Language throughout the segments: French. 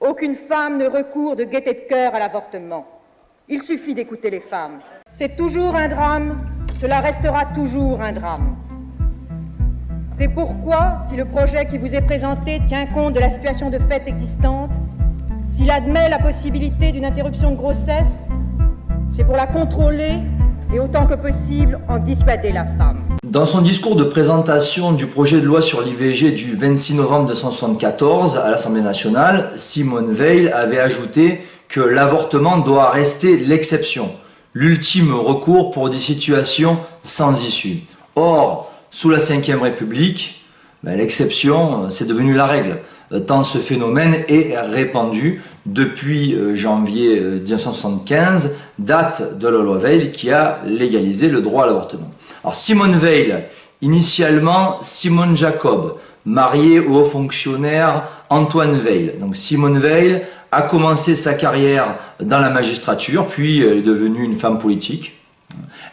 Aucune femme ne recourt de gaieté de cœur à l'avortement. Il suffit d'écouter les femmes. C'est toujours un drame, cela restera toujours un drame. C'est pourquoi, si le projet qui vous est présenté tient compte de la situation de fait existante, s'il admet la possibilité d'une interruption de grossesse, c'est pour la contrôler et autant que possible en dissuader la femme. Dans son discours de présentation du projet de loi sur l'IVG du 26 novembre 1974 à l'Assemblée nationale, Simone Veil avait ajouté que l'avortement doit rester l'exception, l'ultime recours pour des situations sans issue. Or, sous la Ve République, l'exception, c'est devenu la règle, tant ce phénomène est répandu depuis janvier 1975, date de la loi Veil qui a légalisé le droit à l'avortement. Alors Simone Veil, initialement Simone Jacob, mariée au haut fonctionnaire Antoine Veil. Donc Simone Veil a commencé sa carrière dans la magistrature, puis elle est devenue une femme politique.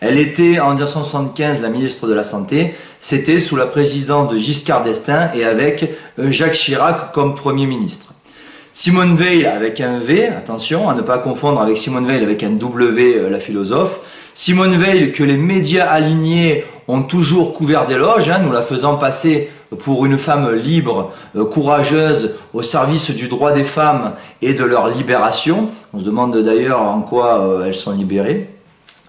Elle était en 1975 la ministre de la Santé, c'était sous la présidence de Giscard d'Estaing et avec Jacques Chirac comme Premier ministre. Simone Veil avec un V, attention à ne pas confondre avec Simone Veil avec un W, la philosophe. Simone Veil que les médias alignés ont toujours couvert d'éloges, nous la faisant passer pour une femme libre, courageuse, au service du droit des femmes et de leur libération. On se demande d'ailleurs en quoi elles sont libérées.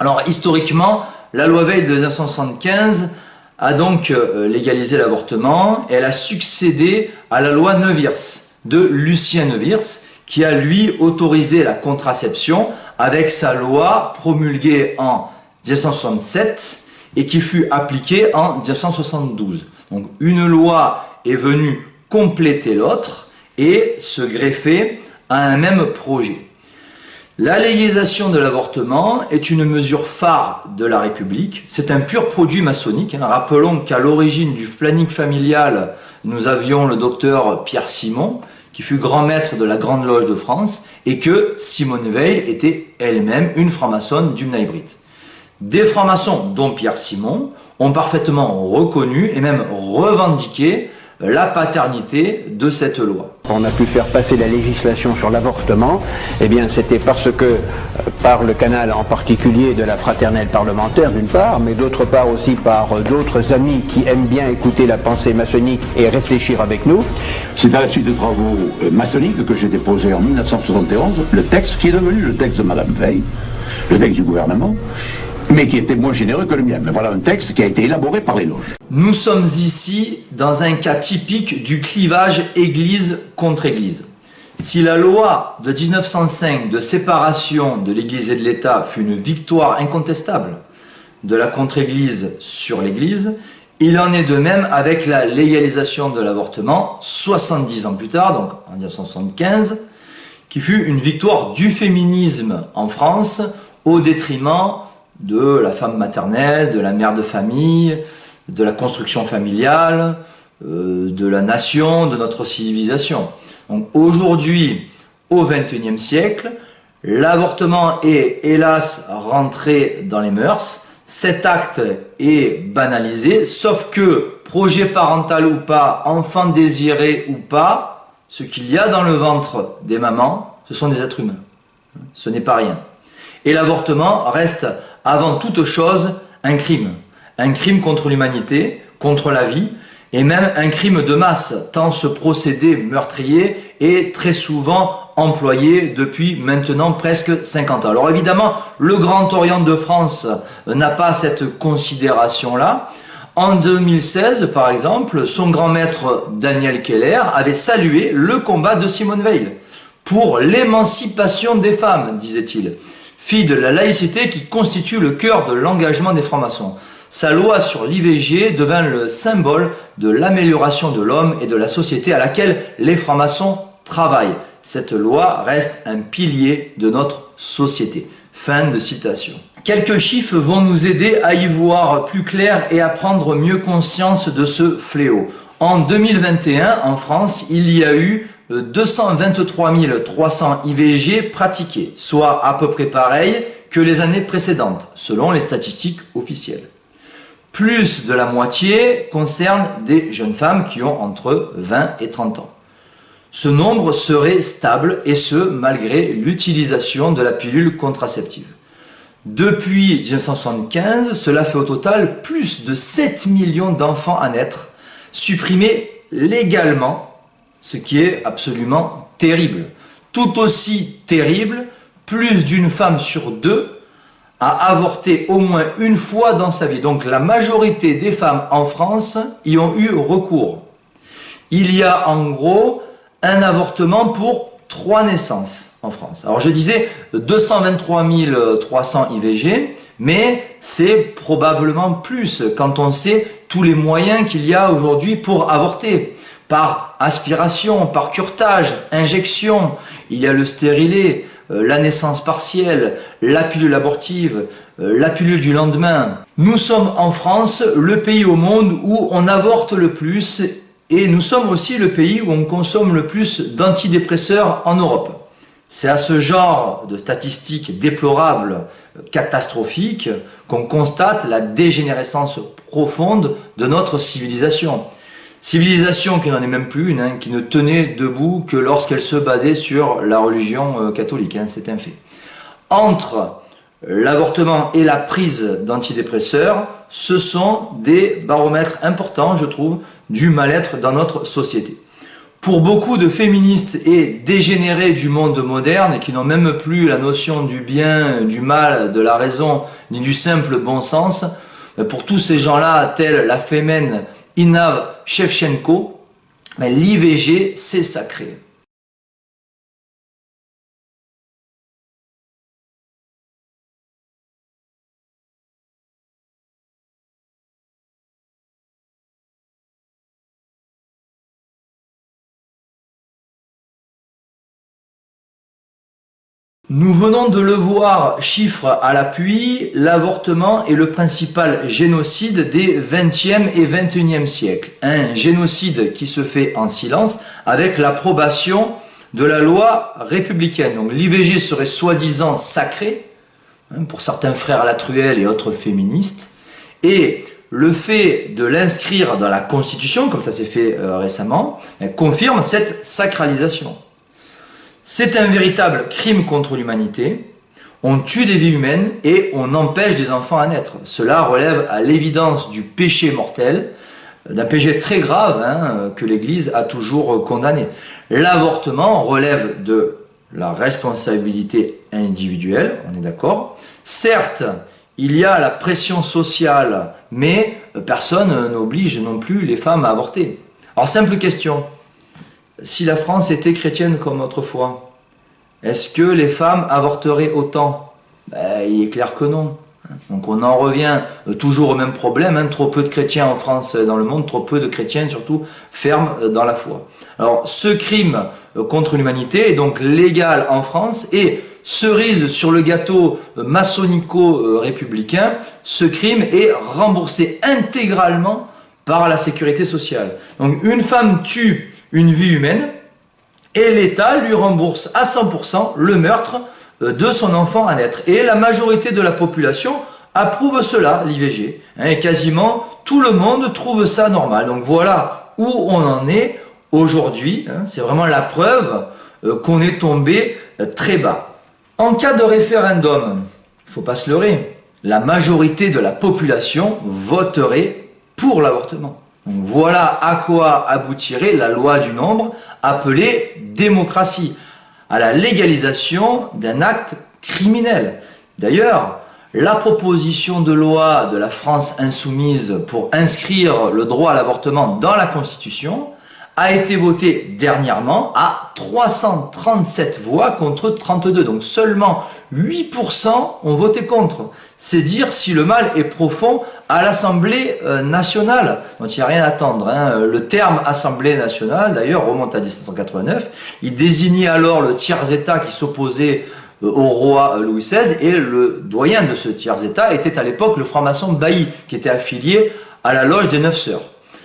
Alors historiquement, la loi Veil de 1975 a donc légalisé l'avortement et elle a succédé à la loi Neuwirth de Lucien Neuwirth qui a lui autorisé la contraception avec sa loi promulguée en 1967 et qui fut appliquée en 1972. Donc une loi est venue compléter l'autre et se greffer à un même projet. La légalisation de l'avortement est une mesure phare de la République. C'est un pur produit maçonnique. Rappelons qu'à l'origine du planning familial, nous avions le docteur Pierre Simon, qui fut grand maître de la Grande Loge de France, et que Simone Veil était elle-même une franc-maçonne du Mnaïbrit. Des francs-maçons, dont Pierre Simon, ont parfaitement reconnu et même revendiqué la paternité de cette loi. On a pu faire passer la législation sur l'avortement, eh bien c'était parce que, par le canal en particulier de la fraternelle parlementaire d'une part, mais d'autre part aussi par d'autres amis qui aiment bien écouter la pensée maçonnique et réfléchir avec nous. C'est à la suite de travaux maçonniques que j'ai déposé en 1971 le texte qui est devenu le texte de Madame Veil, le texte du gouvernement, mais qui était moins généreux que le mien. Mais voilà un texte qui a été élaboré par les loges. Nous sommes ici dans un cas typique du clivage Église contre Église. Si la loi de 1905 de séparation de l'Église et de l'État fut une victoire incontestable de la contre-Église sur l'Église, il en est de même avec la légalisation de l'avortement 70 ans plus tard, donc en 1975, qui fut une victoire du féminisme en France au détriment de la femme maternelle, de la mère de famille, de la construction familiale, de la nation, de notre civilisation. Donc aujourd'hui, au XXIe siècle, l'avortement est hélas rentré dans les mœurs, cet acte est banalisé, sauf que projet parental ou pas, enfant désiré ou pas, ce qu'il y a dans le ventre des mamans, ce sont des êtres humains. Ce n'est pas rien. Et l'avortement reste avant toute chose un crime contre l'humanité, contre la vie, et même un crime de masse, tant ce procédé meurtrier est très souvent employé depuis maintenant presque 50 ans. Alors évidemment, le Grand Orient de France n'a pas cette considération-là. En 2016, par exemple, son grand maître Daniel Keller avait salué le combat de Simone Veil pour l'émancipation des femmes, disait-il. Fille de la laïcité qui constitue le cœur de l'engagement des francs-maçons. Sa loi sur l'IVG devint le symbole de l'amélioration de l'homme et de la société à laquelle les francs-maçons travaillent. Cette loi reste un pilier de notre société. Fin de citation. Quelques chiffres vont nous aider à y voir plus clair et à prendre mieux conscience de ce fléau. En 2021, en France, il y a eu 223 300 IVG pratiqués, soit à peu près pareil que les années précédentes, selon les statistiques officielles. Plus de la moitié concerne des jeunes femmes qui ont entre 20 et 30 ans. Ce nombre serait stable, et ce, malgré l'utilisation de la pilule contraceptive. Depuis 1975, cela fait au total plus de 7 millions d'enfants à naître, supprimés légalement, ce qui est absolument terrible. Tout aussi terrible, plus d'une femme sur deux a avorté au moins une fois dans sa vie. Donc la majorité des femmes en France y ont eu recours. Il y a en gros un avortement pour 3 naissances en France. Alors je disais 223 300 IVG, mais c'est probablement plus quand on sait tous les moyens qu'il y a aujourd'hui pour avorter. Par aspiration, par curetage, injection, il y a le stérilet, la naissance partielle, la pilule abortive, la pilule du lendemain. Nous sommes en France le pays au monde où on avorte le plus, et nous sommes aussi le pays où on consomme le plus d'antidépresseurs en Europe. C'est à ce genre de statistiques déplorables, catastrophiques, qu'on constate la dégénérescence profonde de notre civilisation. Civilisation qui n'en est même plus une, qui ne tenait debout que lorsqu'elle se basait sur la religion catholique, c'est un fait. Entre l'avortement et la prise d'antidépresseurs, ce sont des baromètres importants, je trouve, du mal-être dans notre société. Pour beaucoup de féministes et dégénérés du monde moderne, qui n'ont même plus la notion du bien, du mal, de la raison, ni du simple bon sens, pour tous ces gens-là, tels la fémène Inna Shevchenko, l'IVG, c'est sacré. Nous venons de le voir, chiffres à l'appui, l'avortement est le principal génocide des 20e et 21e siècles. Un génocide qui se fait en silence avec l'approbation de la loi républicaine. Donc l'IVG serait soi-disant sacré, pour certains frères Latruelle et autres féministes, et le fait de l'inscrire dans la Constitution, comme ça s'est fait récemment, confirme cette sacralisation. C'est un véritable crime contre l'humanité. On tue des vies humaines et on empêche des enfants à naître. Cela relève à l'évidence du péché mortel, d'un péché très grave que l'Église a toujours condamné. L'avortement relève de la responsabilité individuelle, on est d'accord. Certes, il y a la pression sociale, mais personne n'oblige non plus les femmes à avorter. Alors, simple question. Si la France était chrétienne comme autrefois, est-ce que les femmes avorteraient autant? Il est clair que non. Donc on en revient toujours au même problème, trop peu de chrétiens en France, dans le monde, trop peu de chrétiens surtout fermes dans la foi. Alors ce crime contre l'humanité est donc légal en France, et cerise sur le gâteau maçonnico-républicain, ce crime est remboursé intégralement par la sécurité sociale. Donc une femme tue une vie humaine, et l'État lui rembourse à 100% le meurtre de son enfant à naître. Et la majorité de la population approuve cela, l'IVG. Et quasiment tout le monde trouve ça normal. Donc voilà où on en est aujourd'hui. C'est vraiment la preuve qu'on est tombé très bas. En cas de référendum, il ne faut pas se leurrer, la majorité de la population voterait pour l'avortement. Donc voilà à quoi aboutirait la loi du nombre, appelée démocratie, à la légalisation d'un acte criminel. D'ailleurs, la proposition de loi de la France insoumise pour inscrire le droit à l'avortement dans la Constitution a été votée dernièrement à 337 voix contre 32. Donc seulement 8% ont voté contre. C'est dire si le mal est profond à l'Assemblée nationale. Donc il n'y a rien à attendre. Le terme Assemblée nationale, d'ailleurs, remonte à 1789. Il désignait alors le tiers-État qui s'opposait au roi Louis XVI, et le doyen de ce tiers-État était à l'époque le franc-maçon Bailly, qui était affilié à la loge des 9 sœurs.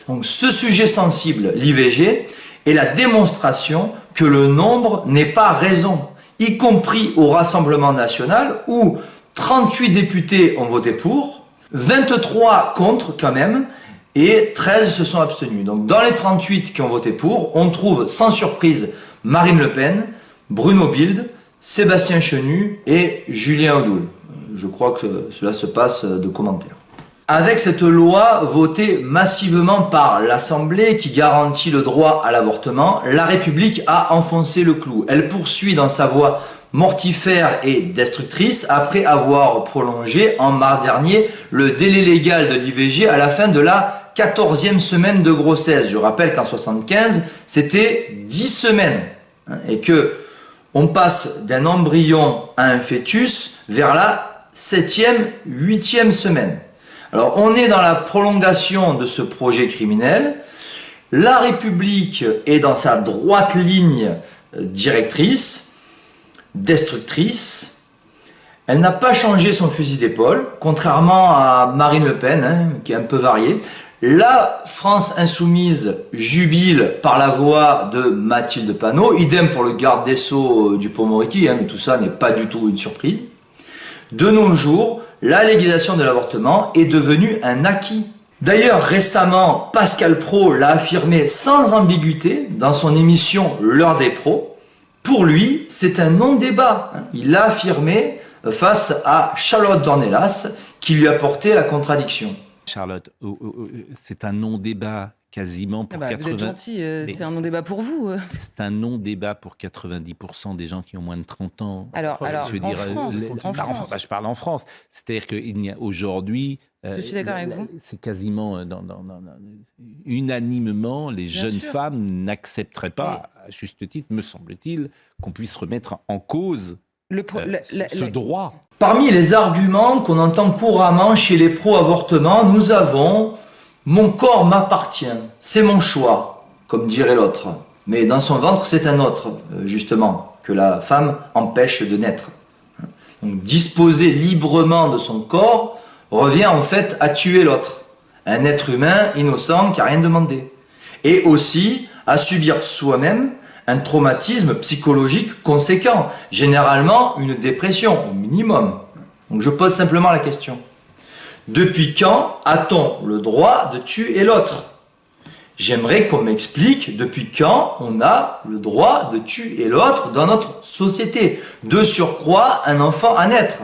Donc ce sujet sensible, l'IVG, est la démonstration que le nombre n'est pas raison, y compris au Rassemblement national où 38 députés ont voté pour, 23 contre quand même, et 13 se sont abstenus. Donc dans les 38 qui ont voté pour, on trouve sans surprise Marine Le Pen, Bruno Bilde, Sébastien Chenu et Julien Audoul. Je crois que cela se passe de commentaires. Avec cette loi votée massivement par l'Assemblée qui garantit le droit à l'avortement, la République a enfoncé le clou. Elle poursuit dans sa voie mortifère et destructrice après avoir prolongé en mars dernier le délai légal de l'IVG à la fin de la 14e semaine de grossesse. Je rappelle qu'en 75, c'était 10 semaines et que on passe d'un embryon à un fœtus vers la 7e, 8e semaine. Alors, on est dans la prolongation de ce projet criminel. La République est dans sa droite ligne directrice, destructrice. Elle n'a pas changé son fusil d'épaule, contrairement à Marine Le Pen, qui est un peu variée. La France insoumise jubile par la voix de Mathilde Panot, idem pour le garde des Sceaux Dupond-Moretti, mais tout ça n'est pas du tout une surprise. De nos jours, la légalisation de l'avortement est devenue un acquis. D'ailleurs, récemment, Pascal Praud l'a affirmé sans ambiguïté dans son émission L'heure des pros. Pour lui, c'est un non-débat. Il l'a affirmé face à Charlotte Dornelas, qui lui apportait la contradiction. Charlotte, c'est un non-débat quasiment pour 80%. Vous êtes gentil, c'est un non-débat pour vous. C'est un non-débat pour 90% des gens qui ont moins de 30 ans. Alors en France. Je parle en France. C'est-à-dire qu'il n'y a aujourd'hui... Je suis d'accord avec vous. C'est quasiment unanimement, les jeunes femmes n'accepteraient pas, à juste titre, me semble-t-il, qu'on puisse remettre en cause ce droit. Parmi les arguments qu'on entend couramment chez les pro-avortement, nous avons « mon corps m'appartient, c'est mon choix », comme dirait l'autre. Mais dans son ventre, c'est un autre, justement, que la femme empêche de naître. Donc disposer librement de son corps revient en fait à tuer l'autre. Un être humain innocent qui n'a rien demandé. Et aussi à subir soi-même un traumatisme psychologique conséquent, généralement une dépression au minimum. Donc je pose simplement la question. Depuis quand a-t-on le droit de tuer l'autre? J'aimerais qu'on m'explique depuis quand on a le droit de tuer l'autre dans notre société. De surcroît, un enfant à naître.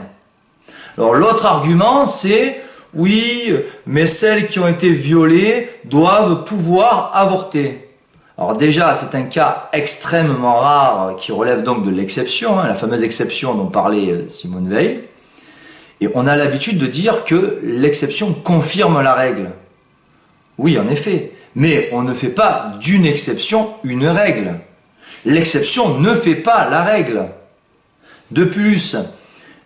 Alors l'autre argument c'est oui, mais celles qui ont été violées doivent pouvoir avorter. Alors déjà, c'est un cas extrêmement rare qui relève donc de l'exception, la fameuse exception dont parlait Simone Veil. Et on a l'habitude de dire que l'exception confirme la règle. Oui, en effet, mais on ne fait pas d'une exception une règle. L'exception ne fait pas la règle. De plus,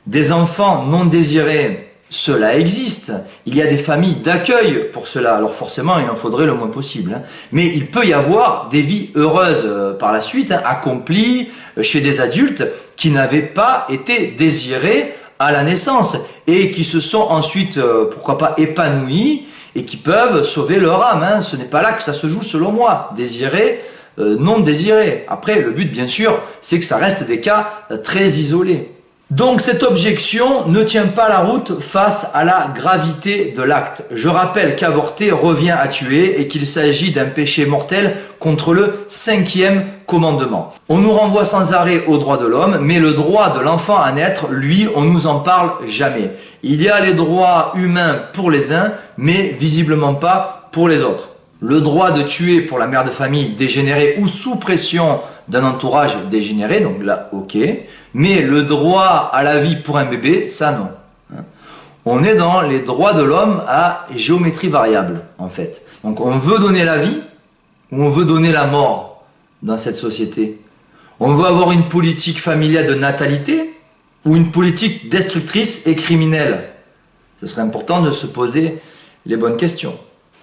des enfants non désirés, cela existe. Il y a des familles d'accueil pour cela. Alors forcément, il en faudrait le moins possible. Mais il peut y avoir des vies heureuses par la suite, accomplies chez des adultes qui n'avaient pas été désirés à la naissance et qui se sont ensuite, pourquoi pas, épanouis et qui peuvent sauver leur âme. Ce n'est pas là que ça se joue selon moi. Désirés, non désirés. Après, le but, bien sûr, c'est que ça reste des cas très isolés. Donc cette objection ne tient pas la route face à la gravité de l'acte. Je rappelle qu'avorter revient à tuer et qu'il s'agit d'un péché mortel contre le 5e commandement. On nous renvoie sans arrêt aux droits de l'homme, mais le droit de l'enfant à naître, lui, on nous en parle jamais. Il y a les droits humains pour les uns, mais visiblement pas pour les autres. Le droit de tuer pour la mère de famille dégénérée ou sous pression d'un entourage dégénéré, donc là, ok. Mais le droit à la vie pour un bébé, ça non. On est dans les droits de l'homme à géométrie variable, en fait. Donc on veut donner la vie ou on veut donner la mort dans cette société. On veut avoir une politique familiale de natalité ou une politique destructrice et criminelle. Ce serait important de se poser les bonnes questions.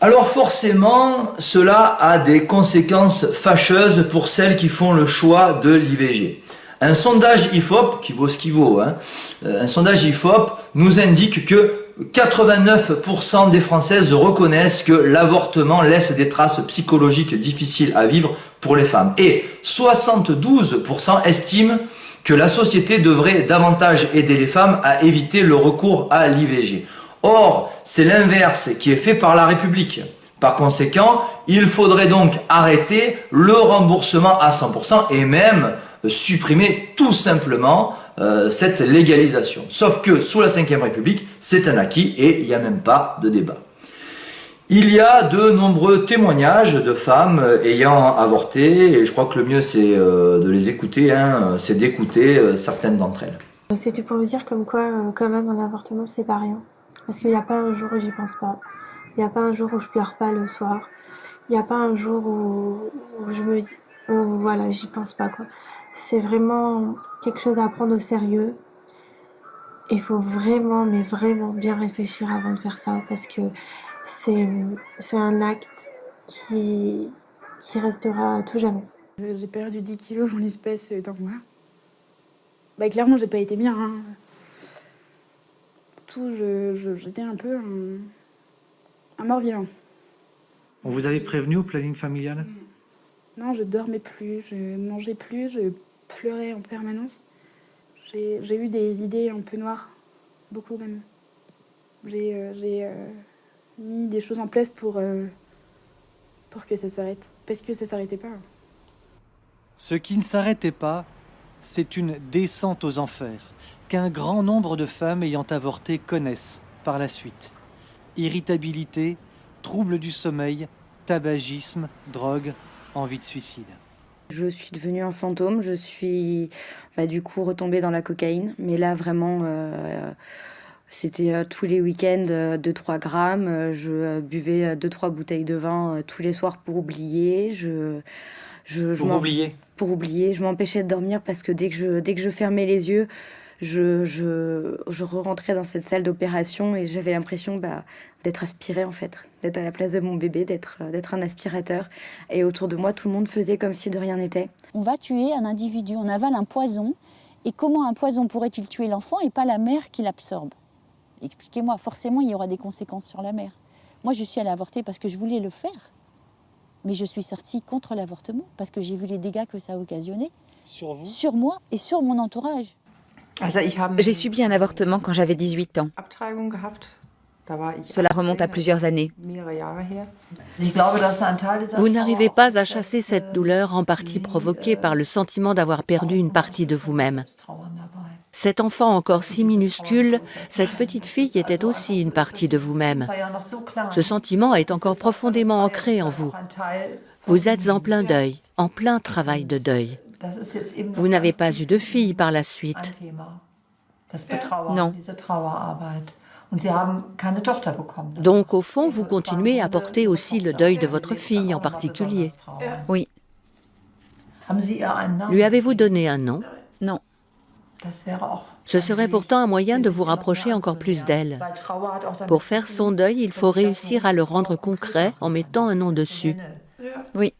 Alors forcément, cela a des conséquences fâcheuses pour celles qui font le choix de l'IVG. Un sondage IFOP, qui vaut ce qu'il vaut, un sondage IFOP nous indique que 89% des Françaises reconnaissent que l'avortement laisse des traces psychologiques difficiles à vivre pour les femmes. Et 72% estiment que la société devrait davantage aider les femmes à éviter le recours à l'IVG. Or, c'est l'inverse qui est fait par la République. Par conséquent, il faudrait donc arrêter le remboursement à 100% et même supprimer tout simplement cette légalisation. Sauf que sous la Ve République, c'est un acquis et il n'y a même pas de débat. Il y a de nombreux témoignages de femmes ayant avorté et je crois que le mieux c'est de les écouter, c'est d'écouter certaines d'entre elles. C'était pour vous dire comme quoi quand même un avortement c'est pas rien. Parce qu'il n'y a pas un jour où j'y pense pas. Il n'y a pas un jour où je pleure pas le soir. Il n'y a pas un jour où je me dis, voilà, j'y pense pas quoi. C'est vraiment quelque chose à prendre au sérieux. Il faut vraiment, mais vraiment bien réfléchir avant de faire ça parce que c'est un acte qui restera à tout jamais. J'ai perdu 10 kilos en l'espèce d'un mois. Bah clairement, j'ai pas été bien. Hein. Tout, j'étais un peu un mort-vivant. On vous avait prévenu au planning familial ? Non, je dormais plus, je mangeais plus, je pleurais en permanence. J'ai eu des idées un peu noires, beaucoup même. J'ai mis des choses en place pour que ça s'arrête, parce que ça s'arrêtait pas. Ce qui ne s'arrêtait pas, c'est une descente aux enfers qu'un grand nombre de femmes ayant avorté connaissent par la suite. Irritabilité, troubles du sommeil, tabagisme, drogue, envie de suicide. Je suis devenue un fantôme, je suis du coup retombée dans la cocaïne, mais là vraiment c'était tous les week-ends 2-3 grammes, je buvais 2-3 bouteilles de vin tous les soirs pour oublier. Pour oublier, je m'empêchais de dormir parce que dès que je fermais les yeux, je re-rentrais dans cette salle d'opération et j'avais l'impression d'être aspirée en fait, d'être à la place de mon bébé, d'être un aspirateur. Et autour de moi, tout le monde faisait comme si de rien n'était. On va tuer un individu, on avale un poison. Et comment un poison pourrait-il tuer l'enfant et pas la mère qui l'absorbe ? Expliquez-moi, forcément il y aura des conséquences sur la mère. Moi je suis allée avorter parce que je voulais le faire. Mais je suis sortie contre l'avortement parce que j'ai vu les dégâts que ça a occasionné. Sur vous ? Sur moi et sur mon entourage. J'ai subi un avortement quand j'avais 18 ans. Cela remonte à plusieurs années. Vous n'arrivez pas à chasser cette douleur en partie provoquée par le sentiment d'avoir perdu une partie de vous-même. Cet enfant encore si minuscule, cette petite fille était aussi une partie de vous-même. Ce sentiment est encore profondément ancré en vous. Vous êtes en plein deuil, en plein travail de deuil. Vous n'avez pas eu de fille par la suite. Non. Donc, au fond, vous continuez à porter aussi le deuil de votre fille en particulier. Oui. Lui avez-vous donné un nom ? Non. Ce serait pourtant un moyen de vous rapprocher encore plus d'elle. Pour faire son deuil, il faut réussir à le rendre concret en mettant un nom dessus. Oui.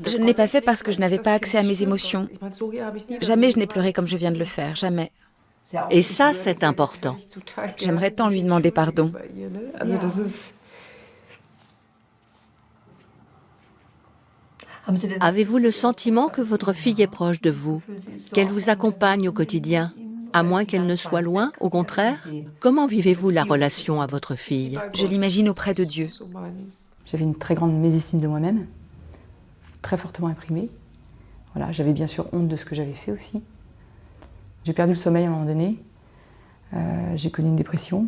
Je ne l'ai pas fait parce que je n'avais pas accès à mes émotions. Jamais je n'ai pleuré comme je viens de le faire, jamais. Et ça, c'est important. J'aimerais tant lui demander pardon. Avez-vous le sentiment que votre fille est proche de vous, qu'elle vous accompagne au quotidien, à moins qu'elle ne soit loin, au contraire ? Comment vivez-vous la relation à votre fille ? Je l'imagine auprès de Dieu. J'avais une très grande mésestime de moi-même, très fortement imprimée. Voilà, j'avais bien sûr honte de ce que j'avais fait aussi. J'ai perdu le sommeil à un moment donné. J'ai connu une dépression.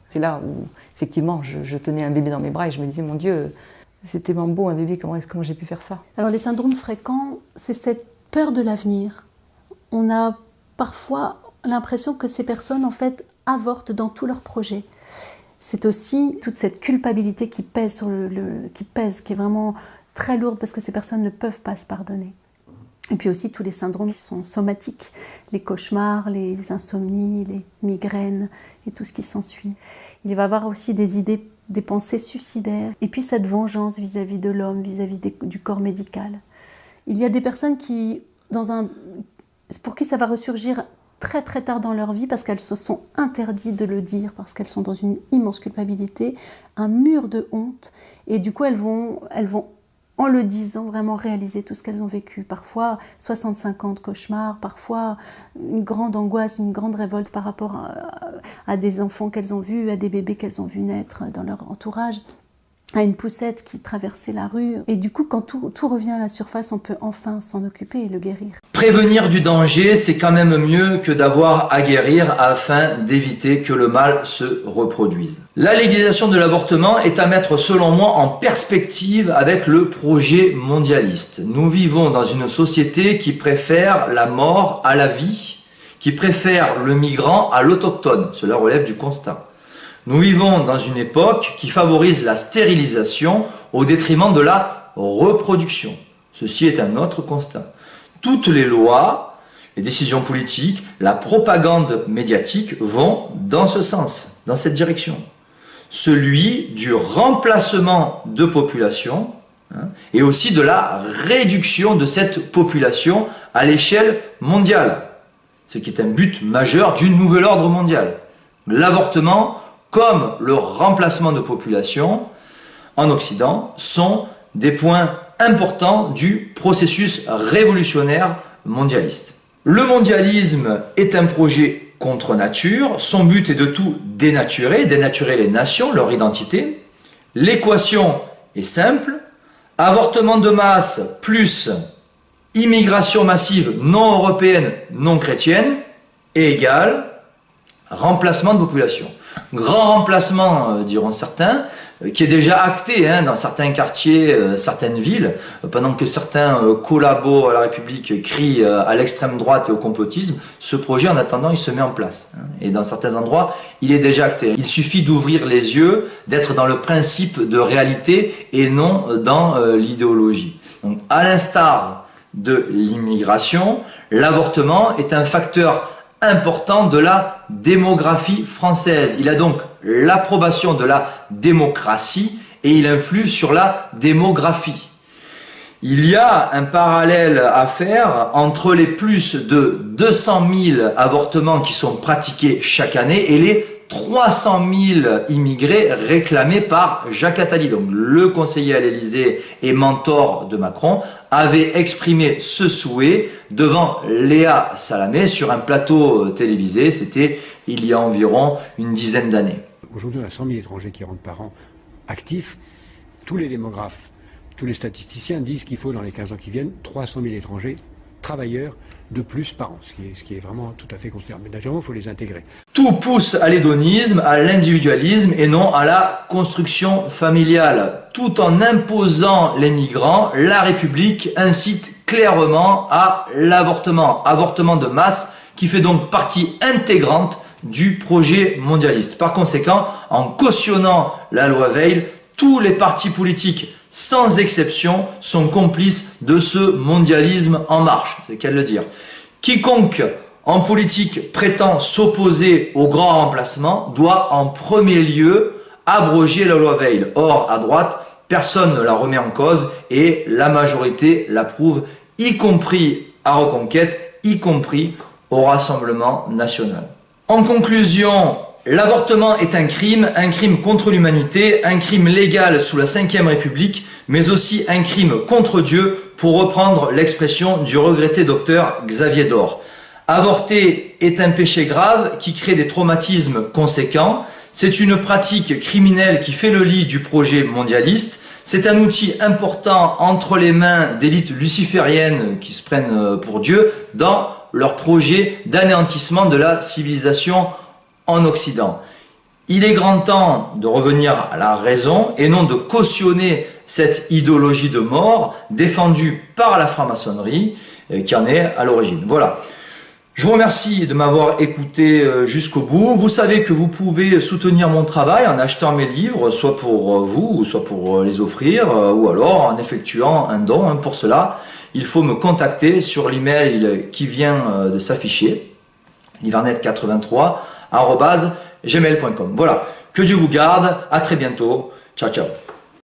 C'est là où, effectivement, je tenais un bébé dans mes bras et je me disais, mon Dieu, c'est tellement beau un bébé, comment j'ai pu faire ça ? Alors les syndromes fréquents, c'est cette peur de l'avenir. On a parfois l'impression que ces personnes, en fait, avortent dans tous leurs projets. C'est aussi toute cette culpabilité qui pèse, qui est vraiment très lourde parce que ces personnes ne peuvent pas se pardonner. Et puis aussi tous les syndromes qui sont somatiques, les cauchemars, les insomnies, les migraines et tout ce qui s'ensuit. Il va y avoir aussi des idées, des pensées suicidaires et puis cette vengeance vis-à-vis de l'homme, vis-à-vis du corps médical. Il y a des personnes pour qui ça va ressurgir très très tard dans leur vie parce qu'elles se sont interdites de le dire, parce qu'elles sont dans une immense culpabilité, un mur de honte et du coup elles vont en le disant, vraiment réaliser tout ce qu'elles ont vécu. Parfois 65 ans de cauchemars, parfois une grande angoisse, une grande révolte par rapport à des enfants qu'elles ont vus, à des bébés qu'elles ont vus naître dans leur entourage, à une poussette qui traversait la rue. Et du coup, quand tout revient à la surface, on peut enfin s'en occuper et le guérir. Prévenir du danger, c'est quand même mieux que d'avoir à guérir afin d'éviter que le mal se reproduise. La légalisation de l'avortement est à mettre, selon moi, en perspective avec le projet mondialiste. Nous vivons dans une société qui préfère la mort à la vie, qui préfère le migrant à l'autochtone. Cela relève du constat. Nous vivons dans une époque qui favorise la stérilisation au détriment de la reproduction. Ceci est un autre constat. Toutes les lois, les décisions politiques, la propagande médiatique vont dans ce sens, dans cette direction. Celui du remplacement de population et aussi de la réduction de cette population à l'échelle mondiale. Ce qui est un but majeur du nouvel ordre mondial. L'avortement comme le remplacement de population en Occident sont des points importants du processus révolutionnaire mondialiste. Le mondialisme est un projet contre nature, son but est de tout dénaturer les nations, leur identité. L'équation est simple, avortement de masse plus immigration massive non européenne, non chrétienne, égale remplacement de population. Grand remplacement, diront certains, qui est déjà acté dans certains quartiers, certaines villes, pendant que certains collabos à la République crient à l'extrême droite et au complotisme, ce projet en attendant il se met en place. Et dans certains endroits, il est déjà acté. Il suffit d'ouvrir les yeux, d'être dans le principe de réalité et non dans l'idéologie. Donc, à l'instar de l'immigration, l'avortement est un facteur important de la démographie française. Il a donc l'approbation de la démocratie et il influe sur la démographie. Il y a un parallèle à faire entre les plus de 200 000 avortements qui sont pratiqués chaque année et les 300 000 immigrés réclamés par Jacques Attali. Donc, le conseiller à l'Élysée et mentor de Macron avait exprimé ce souhait devant Léa Salamé sur un plateau télévisé. C'était il y a environ une dizaine d'années. Aujourd'hui, on a 100 000 étrangers qui rentrent par an actifs. Tous les démographes, tous les statisticiens disent qu'il faut, dans les 15 ans qui viennent, 300 000 étrangers travailleurs de plus par an, ce qui est vraiment tout à fait considérable. Mais naturellement, il faut les intégrer. Tout pousse à l'hédonisme, à l'individualisme et non à la construction familiale. Tout en imposant les migrants, la République incite clairement à l'avortement. Avortement de masse qui fait donc partie intégrante du projet mondialiste. Par conséquent, en cautionnant la loi Veil, tous les partis politiques, sans exception, sont complices de ce mondialisme en marche. C'est qu'à le dire. Quiconque en politique prétend s'opposer au grand remplacement doit en premier lieu abroger la loi Veil. Or, à droite, personne ne la remet en cause et la majorité l'approuve, y compris à Reconquête, y compris au Rassemblement national. En conclusion, l'avortement est un crime contre l'humanité, un crime légal sous la Ve République, mais aussi un crime contre Dieu, pour reprendre l'expression du regretté docteur Xavier Dor. Avorter est un péché grave qui crée des traumatismes conséquents. C'est une pratique criminelle qui fait le lit du projet mondialiste. C'est un outil important entre les mains d'élites lucifériennes qui se prennent pour Dieu dans leur projet d'anéantissement de la civilisation en Occident. Il est grand temps de revenir à la raison et non de cautionner cette idéologie de mort défendue par la franc-maçonnerie qui en est à l'origine. Voilà. Je vous remercie de m'avoir écouté jusqu'au bout. Vous savez que vous pouvez soutenir mon travail en achetant mes livres, soit pour vous, soit pour les offrir, ou alors en effectuant un don. Pour cela, il faut me contacter sur l'email qui vient de s'afficher, livernet83@gmail.com. Voilà. Que Dieu vous garde. À très bientôt. Ciao, ciao.